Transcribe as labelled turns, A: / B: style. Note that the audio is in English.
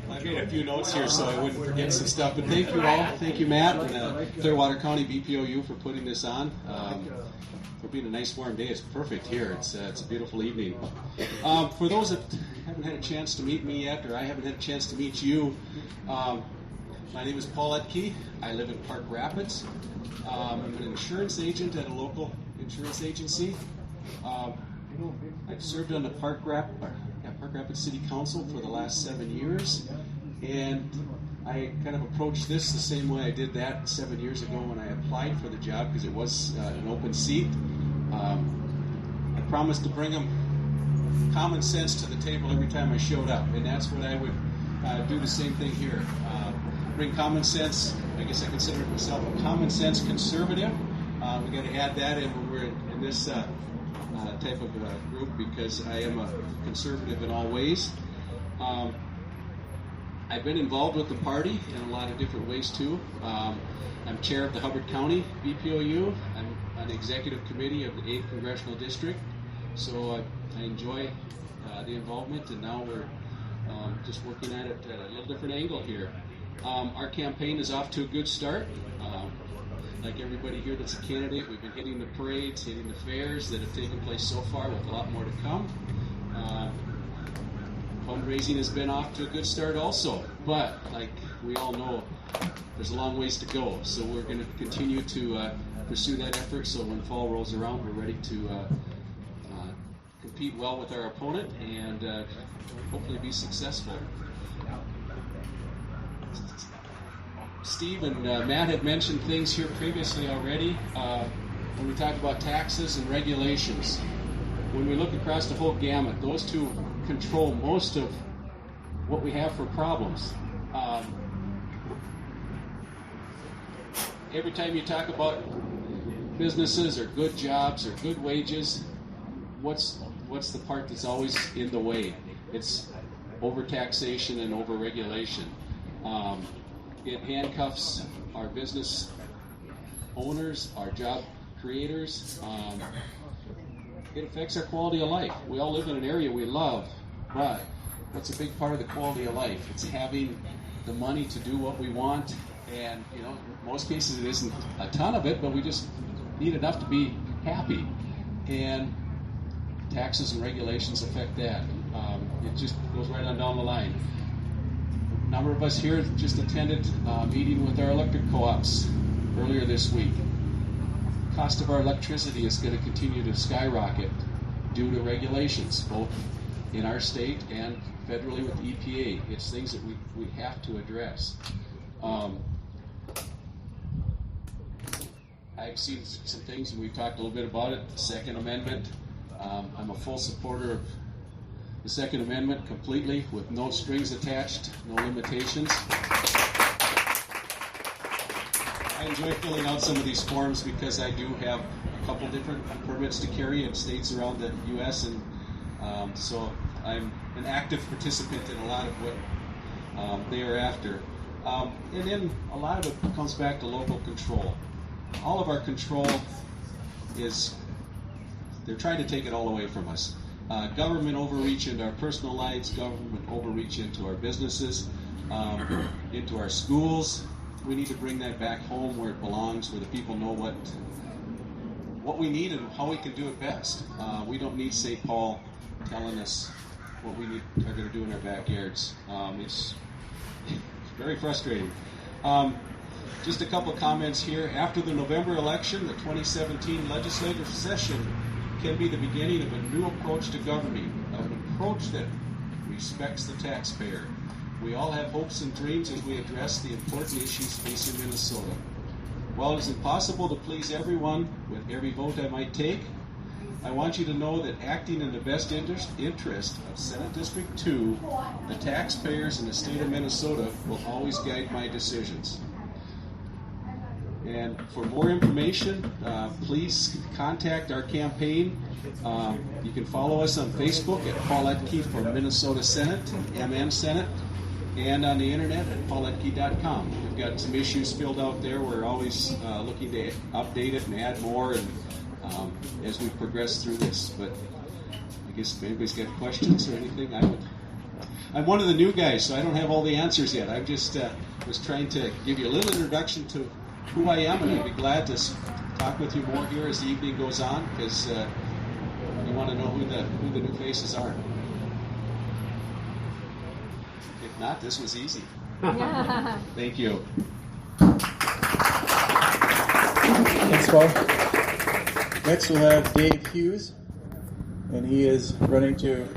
A: I made a few notes here so I wouldn't forget some stuff, but thank you all. Thank you, Matt, and Clearwater County BPOU for putting this on. For being a nice warm day, it's perfect here. It's a beautiful evening. For those that haven't had a chance to meet me yet, or I haven't had a chance to meet you, my name is Paul Utke. I live in Park Rapids. I'm an insurance agent at a local insurance agency. I've served on the Park Rapids City Council for the last 7 years, and I kind of approached this the same way I did that 7 years ago when I applied for the job, because it was an open seat. I promised to bring them common sense to the table every time I showed up, and that's what I would do the same thing here. Bring common sense. I guess I consider myself a common sense conservative. We got to add that in when we're in this type of group, because I am a conservative in all ways. I've been involved with the party in a lot of different ways too. I'm chair of the Hubbard County BPOU. I'm on the executive committee of the 8th Congressional District. So I enjoy the involvement, and now we're just working at it at a little different angle here. Our campaign is off to a good start. Like everybody here that's a candidate, we've been hitting the parades, hitting the fairs that have taken place so far, with a lot more to come. Fundraising has been off to a good start also, but like we all know, there's a long ways to go. So we're going to continue to pursue that effort, so when fall rolls around, we're ready to compete well with our opponent and hopefully be successful. Steve and Matt had mentioned things here previously already when we talk about taxes and regulations. When we look across the whole gamut, those two control most of what we have for problems. Every time you talk about businesses or good jobs or good wages, what's the part that's always in the way? It's overtaxation and overregulation. It handcuffs our business owners, our job creators. It affects our quality of life. We all live in an area we love, but what's a big part of the quality of life? It's having the money to do what we want, and in most cases it isn't a ton of it, but we just need enough to be happy. And taxes and regulations affect that. It just goes right on down the line. A number of us here just attended a meeting with our electric co-ops earlier this week. The cost of our electricity is going to continue to skyrocket due to regulations, both in our state and federally with the EPA. It's things that we have to address. I've seen some things, and we've talked a little bit about it. The Second Amendment. I'm a full supporter of the Second Amendment completely, with no strings attached, no limitations. I enjoy filling out some of these forms because I do have a couple different permits to carry in states around the U.S., and so I'm an active participant in a lot of what they are after. And then a lot of it comes back to local control. All of our control is, they're trying to take it all away from us. Government overreach into our personal lives, government overreach into our businesses, into our schools. We need to bring that back home where it belongs, where the people know what we need and how we can do it best. We don't need St. Paul telling us what we are going to do in our backyards. It's very frustrating. Just a couple of comments here. After the November election, the 2017 legislative session can be the beginning of a new approach to governing, an approach that respects the taxpayer. We all have hopes and dreams as we address the important issues facing Minnesota. While it is impossible to please everyone with every vote I might take, I want you to know that acting in the best interest of Senate District 2, the taxpayers in the state of Minnesota, will always guide my decisions. And for more information, please contact our campaign. You can follow us on Facebook at Paul Utke for Minnesota Senate, MN Senate, and on the internet at paulutke.com. We've got some issues filled out there. We're always looking to update it and add more, and as we progress through this. But guess if anybody's got questions or anything, I'm one of the new guys, so I don't have all the answers yet. I just was trying to give you a little introduction to who I am, and I'd be glad to talk with you more here as the evening goes on, because you want to know who the new faces are. If not, this was easy. Thank you.
B: Thanks, Paul. Next we'll have Dave Hughes, and he is running to